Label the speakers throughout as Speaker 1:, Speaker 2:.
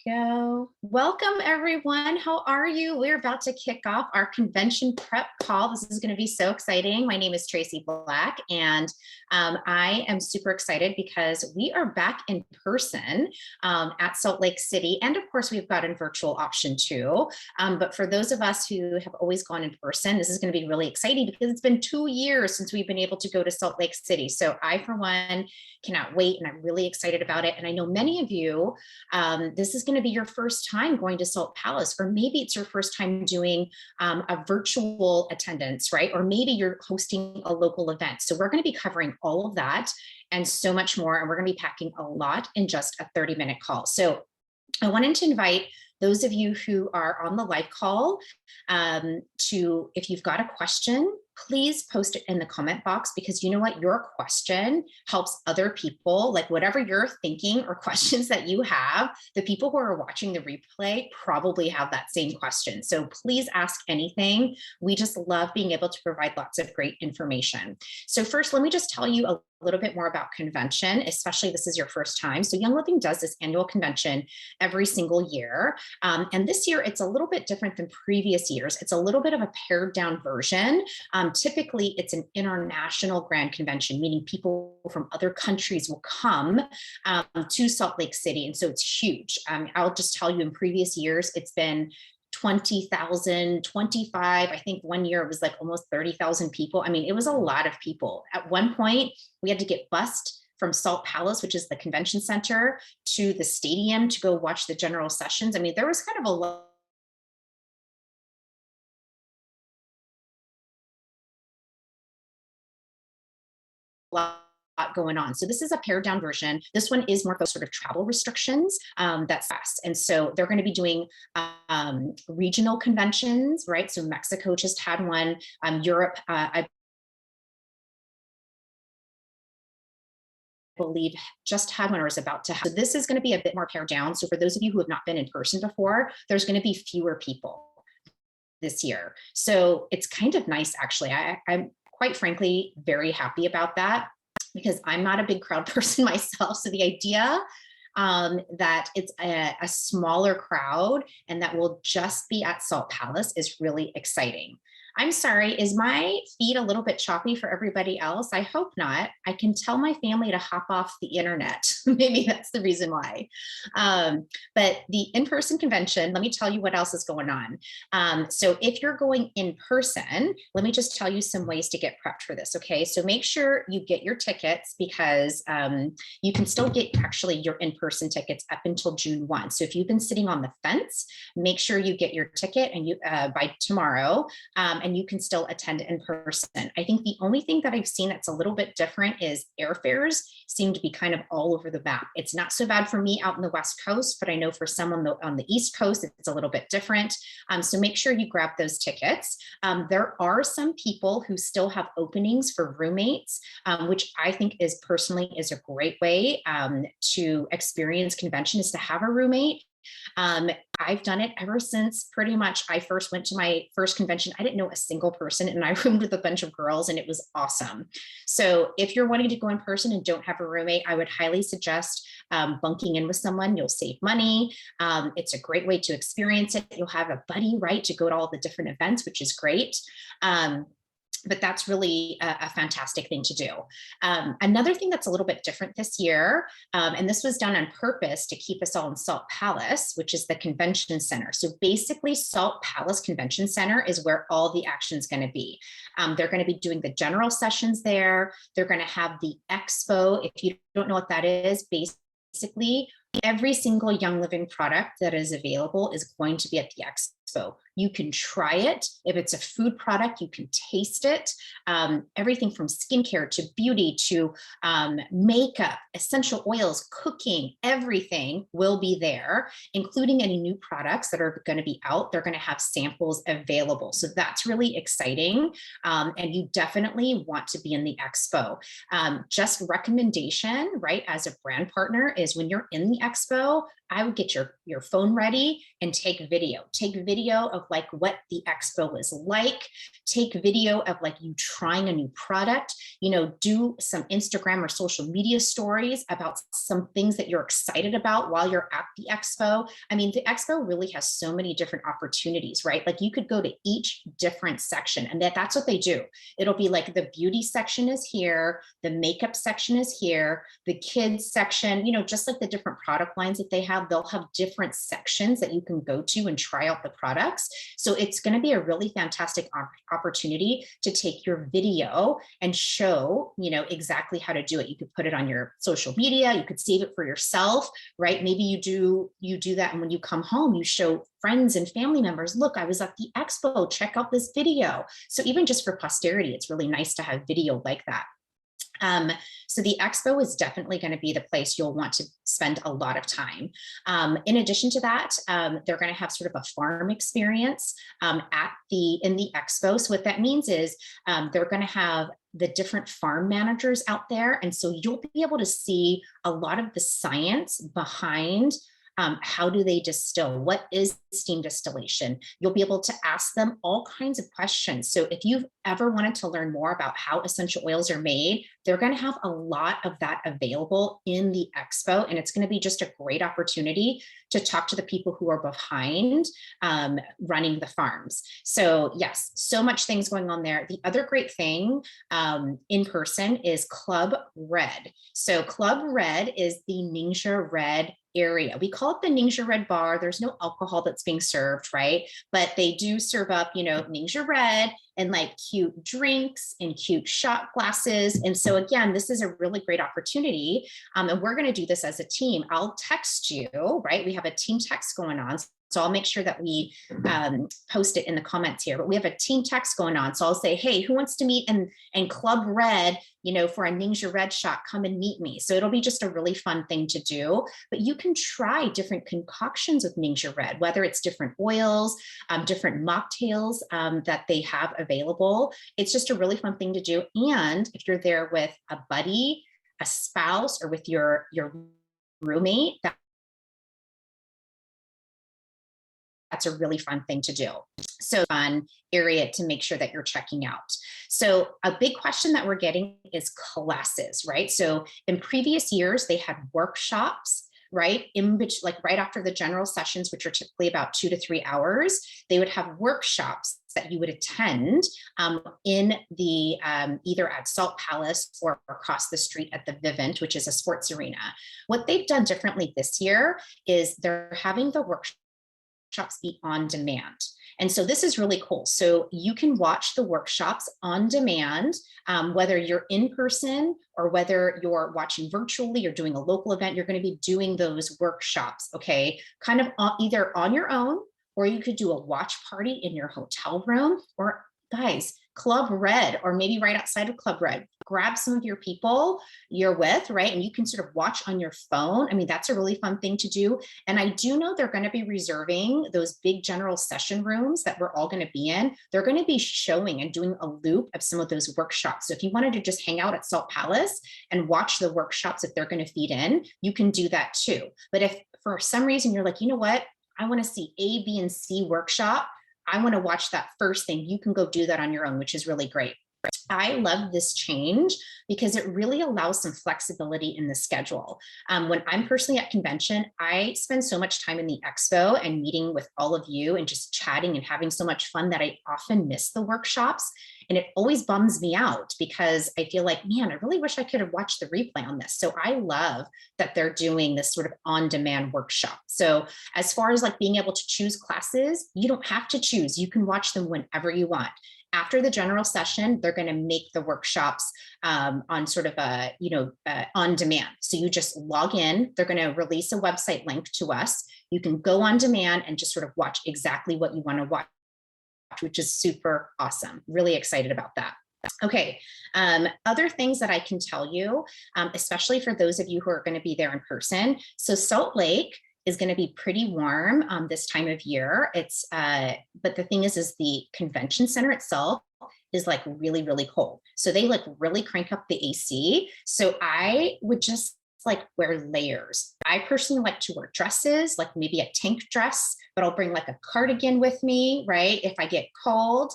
Speaker 1: go. Welcome, everyone. How are you? We're about to kick off our convention prep call. This is going to be so exciting. My name is Tracy Black, and I am super excited because we are back in person at Salt Lake City. And of course, we've got a virtual option too. But for those of us who have always gone in person, this is going to be really exciting because it's been 2 years since we've been able to go to Salt Lake City. So I, for one, cannot wait, and I'm really excited about it. And I know many of you, this is going to be your first time going to Salt Palace, or maybe it's your first time doing a virtual attendance, right? Or maybe you're hosting a local event. So we're going to be covering all of that and so much more. And we're going to be packing a lot in just a 30-minute call. So I wanted to invite those of you who are on the live call if you've got a question, please post it in the comment box, because you know what, your question helps other people. Like whatever you're thinking or questions that you have, the people who are watching the replay probably have that same question. So please ask anything. We just love being able to provide lots of great information. So first, let me just tell you a little bit more about convention, especially this is your first time. So Young Living does this annual convention every single year. And this year, it's a little bit different than previous years. It's a little bit of a pared down version. Typically, it's an international grand convention, meaning people from other countries will come to Salt Lake City. And so it's huge. I'll just tell you, in previous years, it's been 20,000, 25. I think one year it was like almost 30,000 people. I mean, it was a lot of people. At one point, we had to get bused from Salt Palace, which is the convention center, to the stadium to go watch the general sessions. I mean, there was kind of a lot going on. So this is a pared down version. This one is more sort of travel restrictions. That's fast. And so they're going to be doing regional conventions, right? So Mexico just had one. Europe, I believe just had one or is about to have. So this is going to be a bit more pared down. So for those of you who have not been in person before, there's going to be fewer people this year. So it's kind of nice, actually. I'm quite frankly very happy about that, because I'm not a big crowd person myself. So the idea that it's a smaller crowd and that will just be at Salt Palace is really exciting. I'm sorry, is my feed a little bit choppy for everybody else? I hope not. I can tell my family to hop off the internet. Maybe that's the reason why. But the in-person convention, let me tell you what else is going on. So if you're going in person, let me just tell you some ways to get prepped for this, okay? So make sure you get your tickets, because you can still get actually your in-person tickets up until June 1. So if you've been sitting on the fence, make sure you get your ticket and by tomorrow. And you can still attend in person. I think the only thing that I've seen that's a little bit different is airfares seem to be kind of all over the map. It's not so bad for me out in the West Coast, but I know for someone on the East Coast, it's a little bit different. So make sure you grab those tickets. There are some people who still have openings for roommates, which I think is a great way to experience convention, is to have a roommate. I've done it ever since pretty much I first went to my first convention. I didn't know a single person, and I roomed with a bunch of girls, and it was awesome. So if you're wanting to go in person and don't have a roommate, I would highly suggest bunking in with someone. You'll save money. It's a great way to experience it. You'll have a buddy, right, to go to all the different events, which is great. But that's really a fantastic thing to do. Another thing that's a little bit different this year, and this was done on purpose to keep us all in Salt Palace, which is the convention center. So basically, Salt Palace Convention Center is where all the action is going to be. They're going to be doing the general sessions there. They're going to have the Expo. If you don't know what that is, basically, every single Young Living product that is available is going to be at the Expo. You can try it. If it's a food product, you can taste it. Everything from skincare to beauty to makeup, essential oils, cooking, everything will be there, including any new products that are going to be out. They're going to have samples available. So that's really exciting. And you definitely want to be in the Expo. Just recommendation, right, as a brand partner is when you're in the Expo, I would get your phone ready and take video. Take video of of like what the expo is like, take video of like you trying a new product, you know, do some Instagram or social media stories about some things that you're excited about while you're at the expo. I mean, the expo really has so many different opportunities, right? Like you could go to each different section, and that's what they do. It'll be like the beauty section is here, the makeup section is here, the kids section, you know, just like the different product lines that they have, they'll have different sections that you can go to and try out the products. So it's going to be a really fantastic opportunity to take your video and show, you know, exactly how to do it. You could put it on your social media, you could save it for yourself, right? Maybe you do that, and when you come home, you show friends and family members, look, I was at the expo, check out this video. So even just for posterity, it's really nice to have video like that. So the expo is definitely going to be the place you'll want to spend a lot of time. In addition to that, they're going to have sort of a farm experience in the expo. So what that means is they're going to have the different farm managers out there. And so you'll be able to see a lot of the science behind how do they distill? What is steam distillation? You'll be able to ask them all kinds of questions. So if you've ever wanted to learn more about how essential oils are made, they're going to have a lot of that available in the expo. And it's going to be just a great opportunity to talk to the people who are behind running the farms. So yes, so much things going on there. The other great thing in person is Club Red. So Club Red is the Ningxia Red area. We call it the Ningxia Red Bar. There's no alcohol that's being served, right? But they do serve up, you know, Ningxia Red and like cute drinks and cute shot glasses. And so again, this is a really great opportunity. And we're going to do this as a team. I'll text you, right? We have a team text going on. So I'll make sure that we post it in the comments here, but we have a team text going on. So I'll say, hey, who wants to meet and Club Red, you know, for a Ningxia Red shot, come and meet me. So it'll be just a really fun thing to do, but you can try different concoctions with Ningxia Red, whether it's different oils, different mocktails that they have available. It's just a really fun thing to do. And if you're there with a buddy, a spouse, or with your roommate, that's a really fun thing to do. So fun area to make sure that you're checking out. So a big question that we're getting is classes, right? So in previous years, they had workshops, right? Like right after the general sessions, which are typically about 2 to 3 hours, they would have workshops that you would attend in the either at Salt Palace or across the street at the Vivint, which is a sports arena. What they've done differently this year is they're having the workshops be on demand. And so this is really cool. So you can watch the workshops on demand, whether you're in person or whether you're watching virtually or doing a local event, you're going to be doing those workshops, okay? Kind of either on your own, or you could do a watch party in your hotel room, or guys, Club Red, or maybe right outside of Club Red, grab some of your people you're with, right? And you can sort of watch on your phone. I mean, that's a really fun thing to do. And I do know they're going to be reserving those big general session rooms that we're all going to be in. They're going to be showing and doing a loop of some of those workshops. So if you wanted to just hang out at Salt Palace and watch the workshops, if they're going to feed in, you can do that too. But if for some reason you're like, you know what, I want to see A, B, and C workshop, I want to watch that first thing, you can go do that on your own, which is really great. I love this change because it really allows some flexibility in the schedule. When I'm personally at convention, I spend so much time in the expo and meeting with all of you and just chatting and having so much fun that I often miss the workshops. And it always bums me out because I feel like, man, I really wish I could have watched the replay on this. So I love that they're doing this sort of on-demand workshop. So as far as like being able to choose classes, you don't have to choose. You can watch them whenever you want. After the general session, they're going to make the workshops on sort of a, on demand. So you just log in, they're going to release a website link to us. You can go on demand and just sort of watch exactly what you want to watch, which is super awesome. Really excited about that. Okay, other things that I can tell you, especially for those of you who are going to be there in person. So Salt Lake is going to be pretty warm this time of year. But the thing is the convention center itself is like really, really cold. So they like really crank up the AC. So I would just like wear layers. I personally like to wear dresses, like maybe a tank dress, but I'll bring like a cardigan with me, right? If I get cold.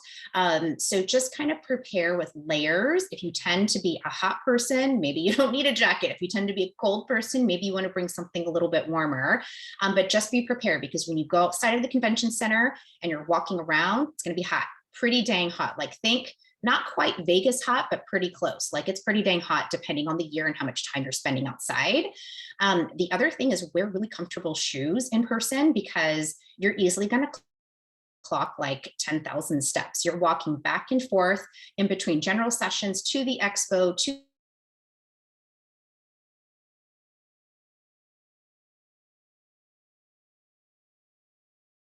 Speaker 1: So just kind of prepare with layers. If you tend to be a hot person, maybe you don't need a jacket. If you tend to be a cold person, maybe you want to bring something a little bit warmer, but just be prepared, because when you go outside of the convention center and you're walking around, it's going to be hot, pretty dang hot. Like think not quite Vegas hot, but pretty close. Like it's pretty dang hot depending on the year and how much time you're spending outside. The other thing is wear really comfortable shoes in person, because you're easily going to clock like 10,000 steps. You're walking back and forth in between general sessions to the expo, to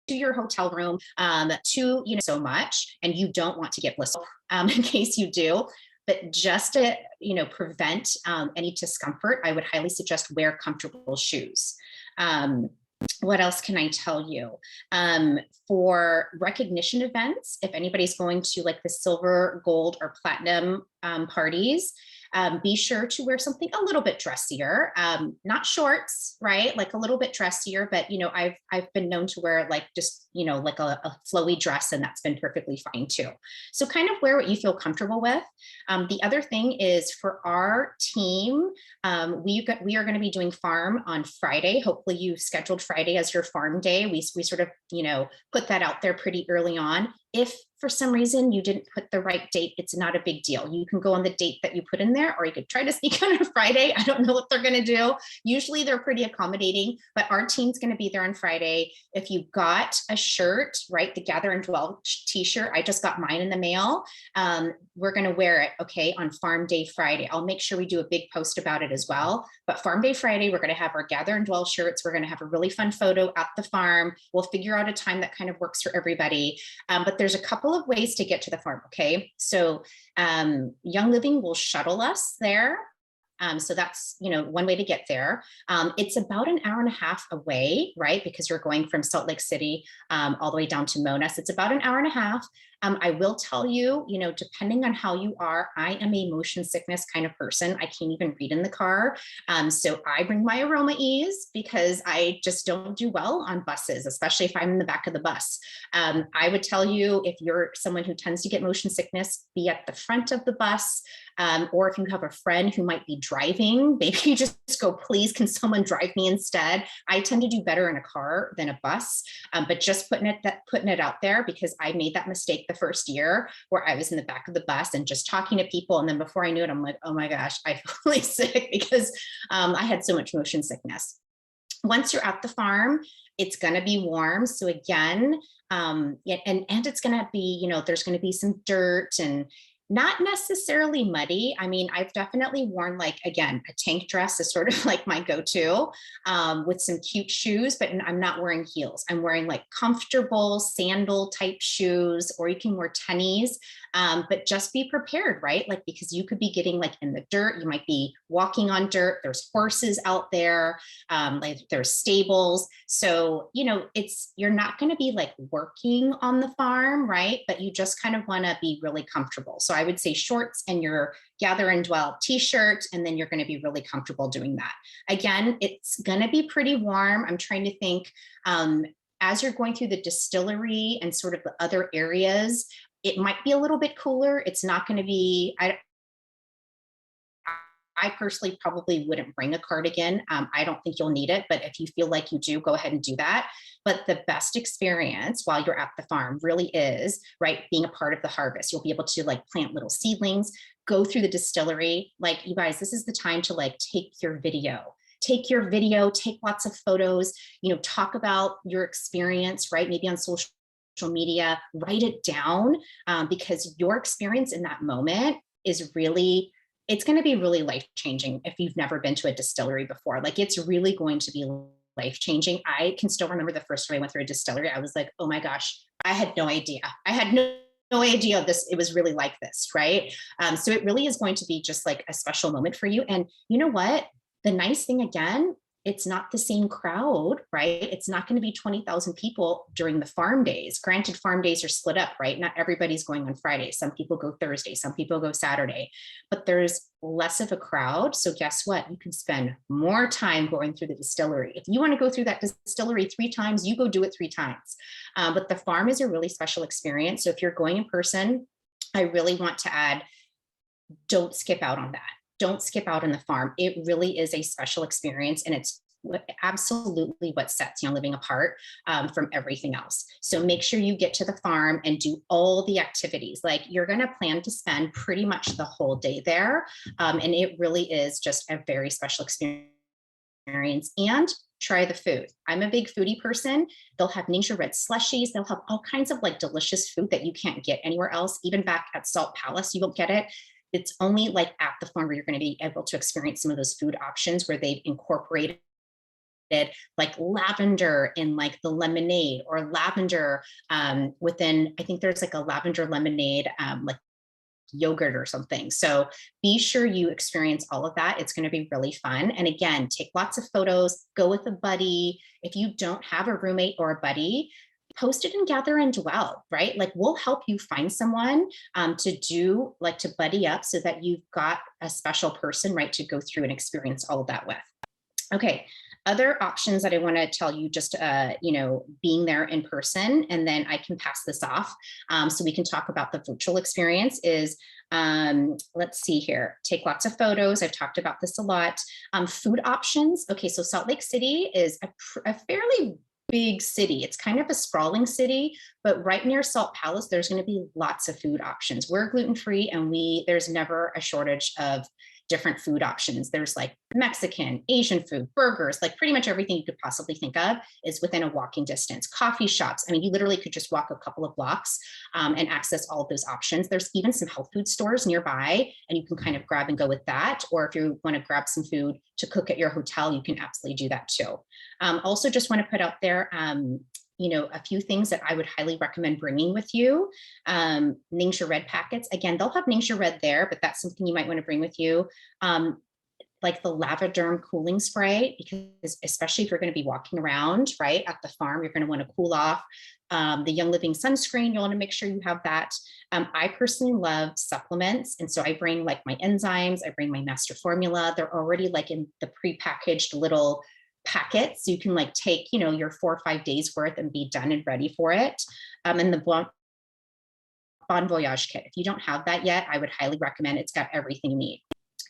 Speaker 1: your hotel room, to, so much, and you don't want to get blissful in case you do. But just to, prevent any discomfort, I would highly suggest wear comfortable shoes. What else can I tell you? For recognition events, if anybody's going to like the silver, gold, or platinum parties, be sure to wear something a little bit dressier, not shorts, right? Like a little bit dressier, but I've been known to wear like just like a flowy dress, and that's been perfectly fine too. So kind of wear what you feel comfortable with. The other thing is for our team, we are going to be doing farm on Friday. Hopefully you scheduled Friday as your farm day. We sort of put that out there pretty early on. If for some reason you didn't put the right date, it's not a big deal. You can go on the date that you put in there, or you could try to sneak on a Friday. I don't know what they're going to do. Usually they're pretty accommodating, but our team's going to be there on Friday. If you got a shirt, right, the Gather and Dwell t-shirt, I just got mine in the mail. We're going to wear it, okay, on Farm Day Friday. I'll make sure we do a big post about it as well. But Farm Day Friday, we're going to have our Gather and Dwell shirts. We're going to have a really fun photo at the farm. We'll figure out a time that kind of works for everybody. But there's a couple of ways to get to the farm, okay? So Young Living will shuttle us there. So that's, one way to get there. It's about an hour and a half away, right? Because you're going from Salt Lake City all the way down to Mona. So it's about an hour and a half. I will tell you, depending on how you are, I am a motion sickness kind of person. I can't even read in the car. So I bring my Aroma Ease, because I just don't do well on buses, especially if I'm in the back of the bus. I would tell you, if you're someone who tends to get motion sickness, be at the front of the bus. Or if you have a friend who might be driving, maybe you just go, please, can someone drive me instead? I tend to do better in a car than a bus, but just putting it out there, because I made that mistake the first year where I was in the back of the bus and just talking to people. And then before I knew it, I'm like, oh my gosh, I feel really sick, because I had so much motion sickness. Once you're at the farm, it's going to be warm. So again, and it's going to be, there's going to be some dirt and not necessarily muddy. I mean, I've definitely worn, like, again, a tank dress is sort of like my go-to, with some cute shoes, but I'm not wearing heels. I'm wearing like comfortable sandal type shoes, or you can wear tennies, but just be prepared, right? Like, because you could be getting like in the dirt, you might be walking on dirt. There's horses out there, like there's stables. So, you're not going to be like working on the farm, right? But you just kind of want to be really comfortable. So I would say shorts and your Gather and Dwell t-shirt, and then you're going to be really comfortable doing that. Again, it's going to be pretty warm. I'm trying to think, as you're going through the distillery and sort of the other areas, it might be a little bit cooler. It's not going to be, I personally probably wouldn't bring a cardigan. I don't think you'll need it, but if you feel like you do, go ahead and do that. But the best experience while you're at the farm really is, right, being a part of the harvest. You'll be able to like plant little seedlings, go through the distillery. Like, you guys, this is the time to like take your video, take lots of photos, talk about your experience, right? Maybe on social media, write it down, because your experience in that moment is really, it's going to be really life-changing if you've never been to a distillery before. Like, it's really going to be life-changing. I can still remember the first time I went through a distillery. I was like, oh my gosh, I had no idea. I had no idea this, it was really like this, right? So it really is going to be just like a special moment for you. And you know what? The nice thing, again, it's not the same crowd, right? It's not going to be 20,000 people during the farm days. Granted, farm days are split up, right? Not everybody's going on Friday. Some people go Thursday, some people go Saturday, but there's less of a crowd. So guess what? You can spend more time going through the distillery. If you want to go through that distillery 3 times, you go do it 3 times. But the farm is a really special experience. So if you're going in person, I really want to add, don't skip out on that. Don't skip out on the farm. It really is a special experience, and it's absolutely what sets Young Living apart from everything else. So make sure you get to the farm and do all the activities. Like, you're going to plan to spend pretty much the whole day there. And it really is just a very special experience. And try the food. I'm a big foodie person. They'll have Ningxia Red slushies. They'll have all kinds of like delicious food that you can't get anywhere else. Even back at Salt Palace, you won't get it. It's only like at the farm where you're going to be able to experience some of those food options where they've incorporated like lavender in like the lemonade, or lavender within, I think there's like a lavender lemonade like yogurt or something. So be sure you experience all of that. It's going to be really fun. And again, take lots of photos, go with a buddy. If you don't have a roommate or a buddy, post it and gather and dwell, right? Like, we'll help you find someone to do, like, to buddy up so that you've got a special person, right, to go through and experience all of that with. Okay. Other options that I want to tell you, just, being there in person, and then I can pass this off so we can talk about the virtual experience is, let's see here, take lots of photos. I've talked about this a lot. Food options. Okay. So Salt Lake City is a fairly big city. It's kind of a sprawling city, but right near Salt Palace, there's going to be lots of food options. We're gluten-free, and there's never a shortage of different food options. There's like Mexican, Asian food, burgers, like pretty much everything you could possibly think of is within a walking distance. Coffee shops. I mean, you literally could just walk a couple of blocks and access all of those options. There's even some health food stores nearby, and you can kind of grab and go with that. Or if you want to grab some food to cook at your hotel, you can absolutely do that too. Also, just want to put out there, a few things that I would highly recommend bringing with you. Ningxia Red packets. Again, they'll have Ningxia Red there, but that's something you might want to bring with you. Like the Lavaderm cooling spray, because especially if you're going to be walking around, right, at the farm, you're going to want to cool off. The Young Living sunscreen, you'll want to make sure you have that. I personally love supplements. And so I bring like my enzymes, I bring my master formula. They're already like in the pre-packaged little packets. So you can like take, your 4 or 5 days worth and be done and ready for it. And the Bon Voyage kit, if you don't have that yet, I would highly recommend. It's got everything you need.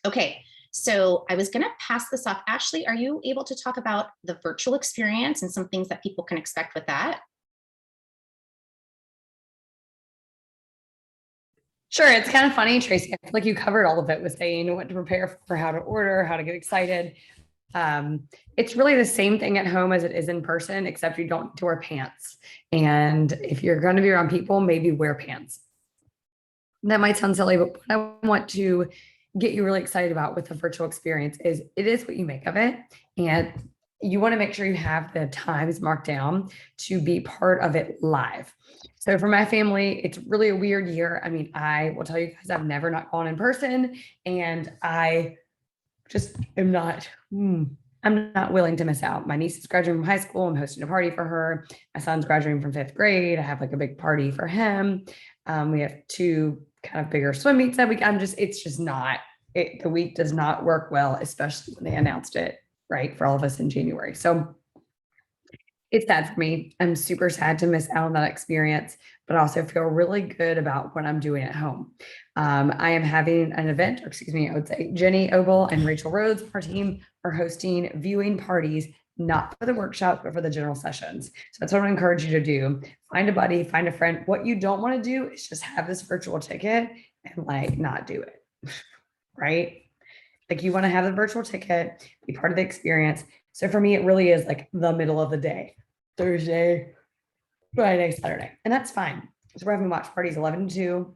Speaker 1: Okay. So I was going to pass this off. Ashley, are you able to talk about the virtual experience and some things that people can expect with that?
Speaker 2: Sure. It's kind of funny, Tracy. I feel like you covered all of it with saying what to prepare for, how to order, how to get excited. It's really the same thing at home as it is in person, except you don't wear pants. And if you're going to be around people, maybe wear pants. That might sound silly, but what I want to get you really excited about with the virtual experience is it is what you make of it. And you want to make sure you have the times marked down to be part of it live. So for my family, it's really a weird year. I mean, I will tell you guys, I've never not gone in person, and I just am not, I'm not willing to miss out. My niece is graduating from high school. I'm hosting a party for her. My son's graduating from 5th grade. I have like a big party for him. We have 2 kind of bigger swim meets that week. It's just not, the week does not work well, especially when they announced it, right, for all of us in January. So it's sad for me. I'm super sad to miss out on that experience, but I also feel really good about what I'm doing at home. I am having an event, or excuse me, I would say Jenny Ogle and Rachel Rhodes, our team, are hosting viewing parties, not for the workshops, but for the general sessions. So that's what I encourage you to do. Find a buddy, find a friend. What you don't want to do is just have this virtual ticket and like not do it, right? Like, you want to have the virtual ticket, be part of the experience. So for me, it really is like the middle of the day, Thursday, Friday, Saturday, and that's fine. So we're having watch parties 11 to 2.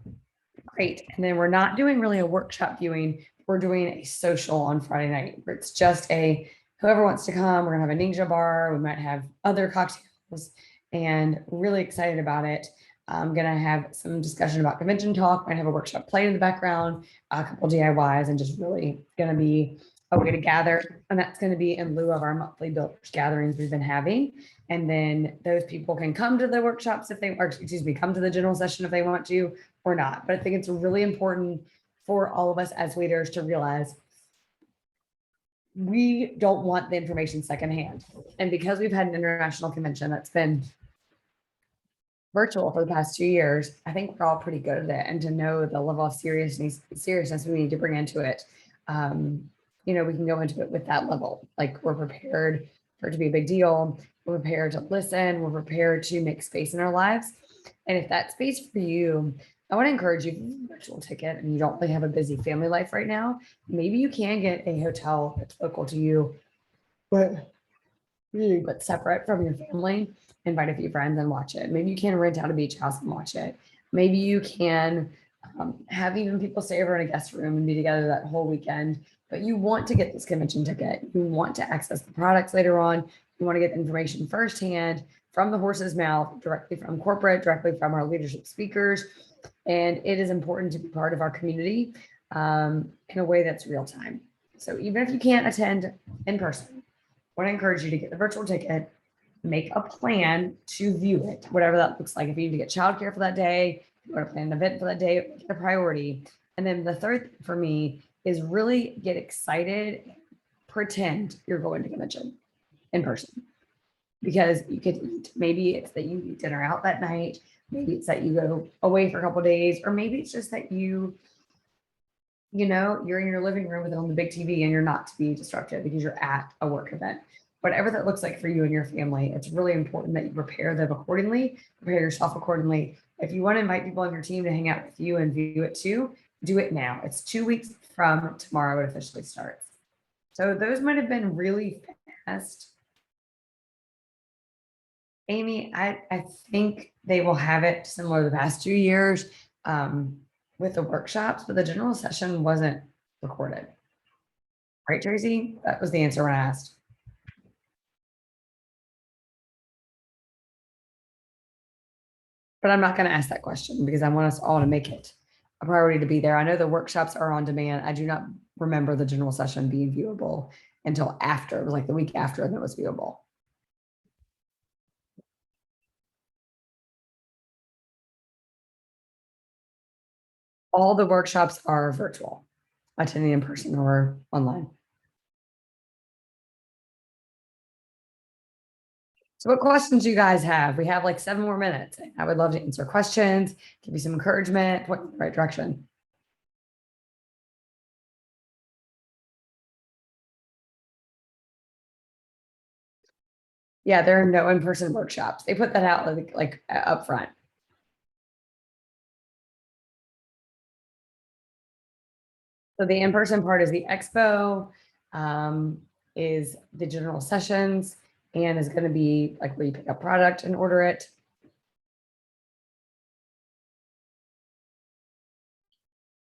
Speaker 2: Great. And then we're not doing really a workshop viewing. We're doing a social on Friday night where it's just whoever wants to come. We're gonna have a Ningxia bar. We might have other cocktails, and really excited about it. I'm gonna have some discussion about convention talk. Might have a workshop playing in the background, a couple DIYs, and just really gonna be a way to gather, and that's going to be in lieu of our monthly builders gatherings we've been having. And then those people can come to the workshops if they, or excuse me, come to the general session if they want to or not. But I think it's really important for all of us as leaders to realize we don't want the information secondhand. And because we've had an international convention that's been virtual for the past 2 years, I think we're all pretty good at it, and to know the level of seriousness we need to bring into it. We can go into it with that level. Like, we're prepared for it to be a big deal. We're prepared to listen. We're prepared to make space in our lives. And if that space for you, I want to encourage you, if you have a virtual ticket and you don't really have a busy family life right now, maybe you can get a hotel that's local to you, but separate from your family. Invite a few friends and watch it. Maybe you can rent out a beach house and watch it. Maybe you can have even people stay over in a guest room and be together that whole weekend. But you want to get this convention ticket. You want to access the products later on. You want to get information firsthand from the horse's mouth, directly from corporate, directly from our leadership speakers. And it is important to be part of our community in a way that's real time. So even if you can't attend in person, I want to encourage you to get the virtual ticket, make a plan to view it, whatever that looks like. If you need to get childcare for that day, if you want to plan an event for that day, make it a priority. And then the third for me is really get excited, pretend you're going to convention in person. Because you could eat, maybe it's that you eat dinner out that night, maybe it's that you go away for a couple of days, or maybe it's just that you're in your living room with it on the big TV and you're not to be disrupted because you're at a work event. Whatever that looks like for you and your family, it's really important that you prepare them accordingly, prepare yourself accordingly. If you want to invite people on your team to hang out with you and view it too, do it now. It's 2 weeks from tomorrow it officially starts. So those might have been really fast. Amy, I think they will have it similar to the past 2 years with the workshops, but the general session wasn't recorded. Right, Tracy? That was the answer when I asked. But I'm not going to ask that question because I want us all to make it a priority to be there. I know the workshops are on demand. I do not remember the general session being viewable until after. It was like the week after, and it was viewable. All the workshops are virtual, attending in person or online. So what questions do you guys have? We have like 7 more minutes. I would love to answer questions, give you some encouragement, point in the right direction. Yeah, there are no in-person workshops. They put that out like up front. So the in-person part is the expo, is the general sessions, and is going to be like where you pick up product and order it.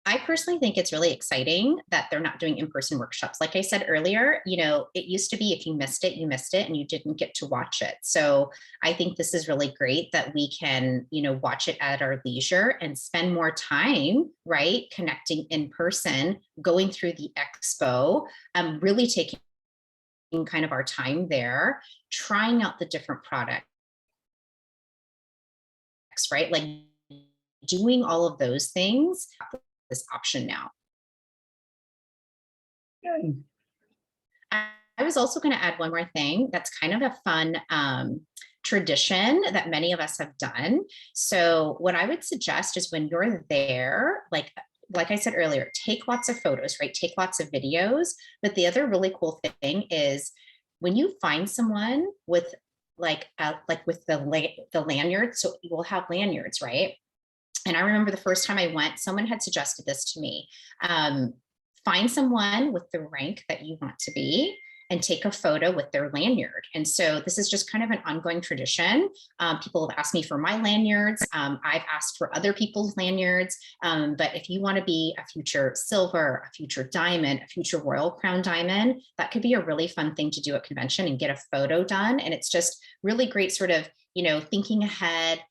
Speaker 1: I personally think it's really exciting that they're not doing in-person workshops. Like I said earlier, it used to be if you missed it, and you didn't get to watch it. So I think this is really great that we can, watch it at our leisure and spend more time, right, connecting in person, going through the expo, really taking kind of our time there, trying out the different products, right? Like doing all of those things, this option now.
Speaker 2: Good.
Speaker 1: I was also going to add one more thing that's kind of a fun tradition that many of us have done. So what I would suggest is when you're there, like I said earlier, take lots of photos, right? Take lots of videos. But the other really cool thing is when you find someone with with the lanyard, so you will have lanyards, right? And I remember the first time I went, someone had suggested this to me. Find someone with the rank that you want to be and take a photo with their lanyard. And so this is just kind of an ongoing tradition. People have asked me for my lanyards. I've asked for other people's lanyards. But if you want to be a future silver, a future diamond, a future Royal Crown diamond, that could be a really fun thing to do at convention and get a photo done. And it's just really great sort of, thinking ahead,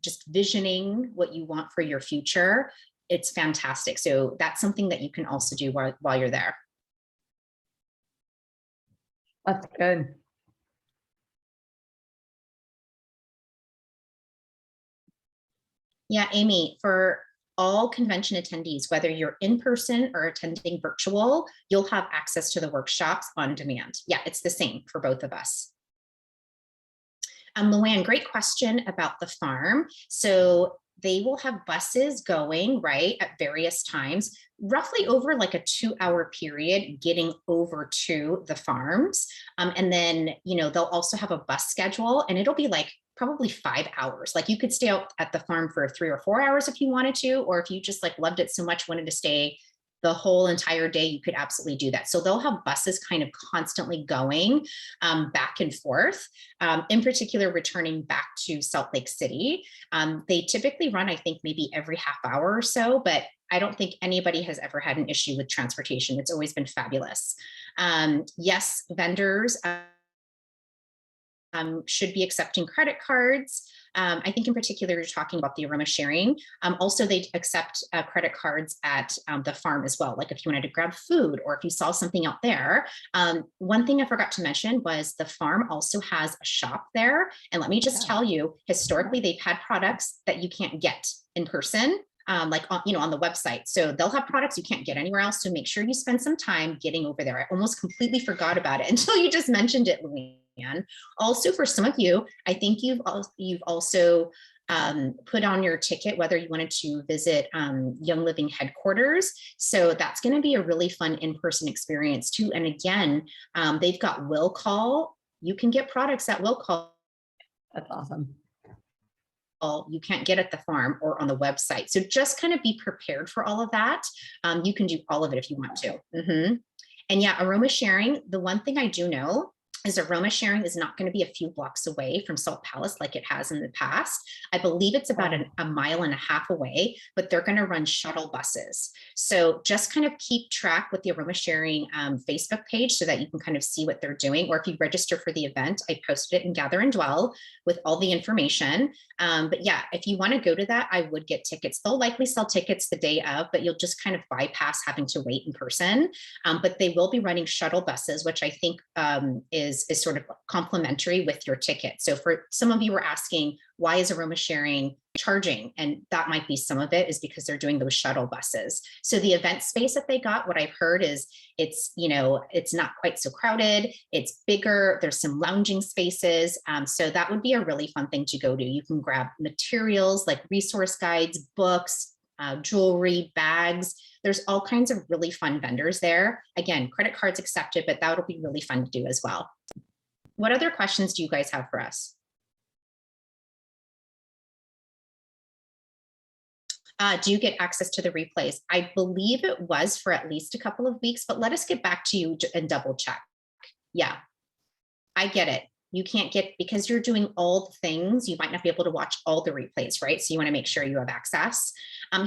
Speaker 1: just visioning what you want for your future. It's fantastic. So that's something that you can also do while you're there.
Speaker 2: That's good.
Speaker 1: Yeah, Amy, for all convention attendees, whether you're in person or attending virtual, you'll have access to the workshops on demand. Yeah, it's the same for both of us. Luann, great question about the farm. So they will have buses going, right, at various times, roughly over like a 2-hour period getting over to the farms. And then, they'll also have a bus schedule, and it'll be like probably 5 hours. Like you could stay out at the farm for 3 or 4 hours if you wanted to, or if you just like loved it so much, wanted to stay the whole entire day, you could absolutely do that. So they'll have buses kind of constantly going back and forth, in particular, returning back to Salt Lake City. They typically run, I think, maybe every half hour or so, but I don't think anybody has ever had an issue with transportation. It's always been fabulous. Yes, vendors should be accepting credit cards. I think in particular, you're talking about the aroma sharing. Also, they accept credit cards at the farm as well. Like if you wanted to grab food or if you saw something out there. One thing I forgot to mention was the farm also has a shop there. And let me just tell you, historically, they've had products that you can't get in person. Like on the website. So they'll have products you can't get anywhere else. So make sure you spend some time getting over there. I almost completely forgot about it until you just mentioned it, Louise. Also, for some of you, I think you've also put on your ticket whether you wanted to visit Young Living headquarters. So that's going to be a really fun in-person experience too. And again, they've got will call. You can get products at will call.
Speaker 2: That's awesome.
Speaker 1: You can't get at the farm or on the website. So just kind of be prepared for all of that. You can do all of it if you want to. And yeah, aroma sharing. The one thing I do know is aroma sharing is not going to be a few blocks away from Salt Palace like it has in the past. I believe it's about a mile and a half away, but they're going to run shuttle buses. So just kind of keep track with the aroma sharing Facebook page so that you can kind of see what they're doing. Or if you register for the event, I posted it in Gather and Dwell with all the information. But yeah, if you want to go to that, I would get tickets. They'll likely sell tickets the day of, but you'll just kind of bypass having to wait in person. But they will be running shuttle buses, which I think is sort of complimentary with your ticket. So for some of you were asking, why is aroma sharing charging? And that might be some of it is because they're doing those shuttle buses. So the event space that they got, what I've heard is it's not quite so crowded. It's bigger. There's some lounging spaces. So that would be a really fun thing to go to. You can grab materials like resource guides, books, jewelry, bags. There's all kinds of really fun vendors there. Again, credit cards accepted, but that'll be really fun to do as well. What other questions do you guys have for us? Do you get access to the replays? I believe it was for at least a couple of weeks, but let us get back to you and double check. Yeah, I get it. You can't get, because you're doing all the things, you might not be able to watch all the replays, right? So you want to make sure you have access.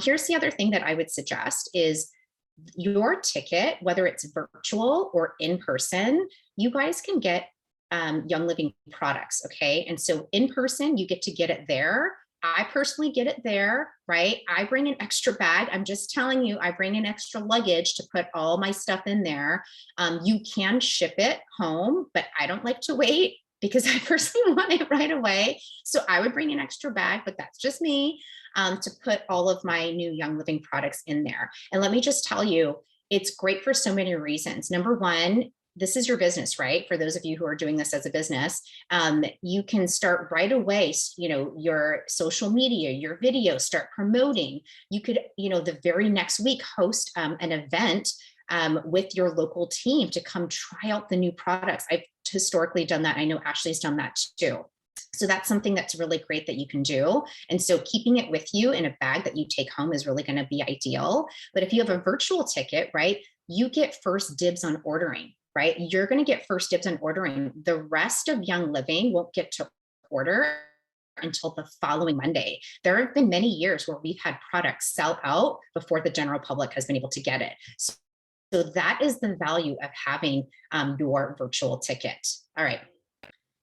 Speaker 1: Here's the other thing that I would suggest is your ticket, whether it's virtual or in person, you guys can get Young Living products, okay? And so in person, you get to get it there. I personally get it there, right? I bring an extra bag. I'm just telling you, I bring an extra luggage to put all my stuff in there. You can ship it home, but I don't like to wait because I personally want it right away. So I would bring an extra bag, but that's just me, to put all of my new Young Living products in there. And let me just tell you, it's great for so many reasons. Number one, this is your business, right? For those of you who are doing this as a business, you can start right away, your social media, your videos, start promoting. You could, the very next week host an event with your local team to come try out the new products. I've historically done that. I know Ashley's done that too. So that's something that's really great that you can do. And so keeping it with you in a bag that you take home is really going to be ideal. But if you have a virtual ticket, right, you get first dibs on ordering, right? You're going to get first dibs on ordering. The rest of Young Living won't get to order until the following Monday. There have been many years where we've had products sell out before the general public has been able to get it. So that is the value of having your virtual ticket. All right.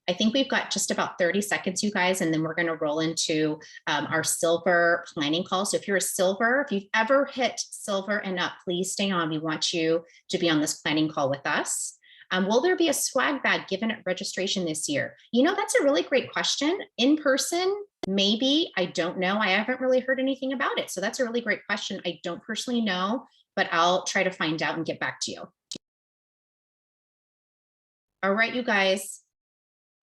Speaker 1: I think we've got just about 30 seconds, you guys, and then we're going to roll into our silver planning call. So if you're a silver, if you've ever hit silver and up, please stay on. We want you to be on this planning call with us. Will there be a swag bag given at registration this year? That's a really great question. In person, maybe. I don't know. I haven't really heard anything about it. So that's a really great question. I don't personally know, but I'll try to find out and get back to you. All right, you guys,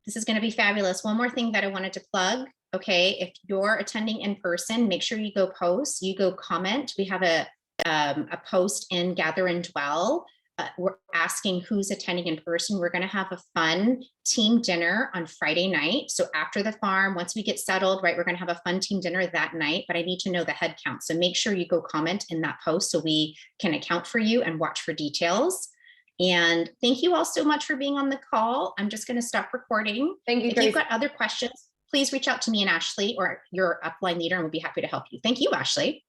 Speaker 1: this is going to be fabulous. One more thing that I wanted to plug. Okay, if you're attending in person, make sure you go post, you go comment. We have a post in Gather and Dwell. We're asking who's attending in person. We're going to have a fun team dinner on Friday night. So after the farm, once we get settled, right, we're going to have a fun team dinner that night, but I need to know the head count. So make sure you go comment in that post so we can account for you and watch for details. And thank you all so much for being on the call. I'm just going to stop recording.
Speaker 2: Thank you,
Speaker 1: If
Speaker 2: Tracy.
Speaker 1: you've got other questions, please reach out to me and Ashley or your upline leader, and we'll be happy to help you. Thank you, Ashley.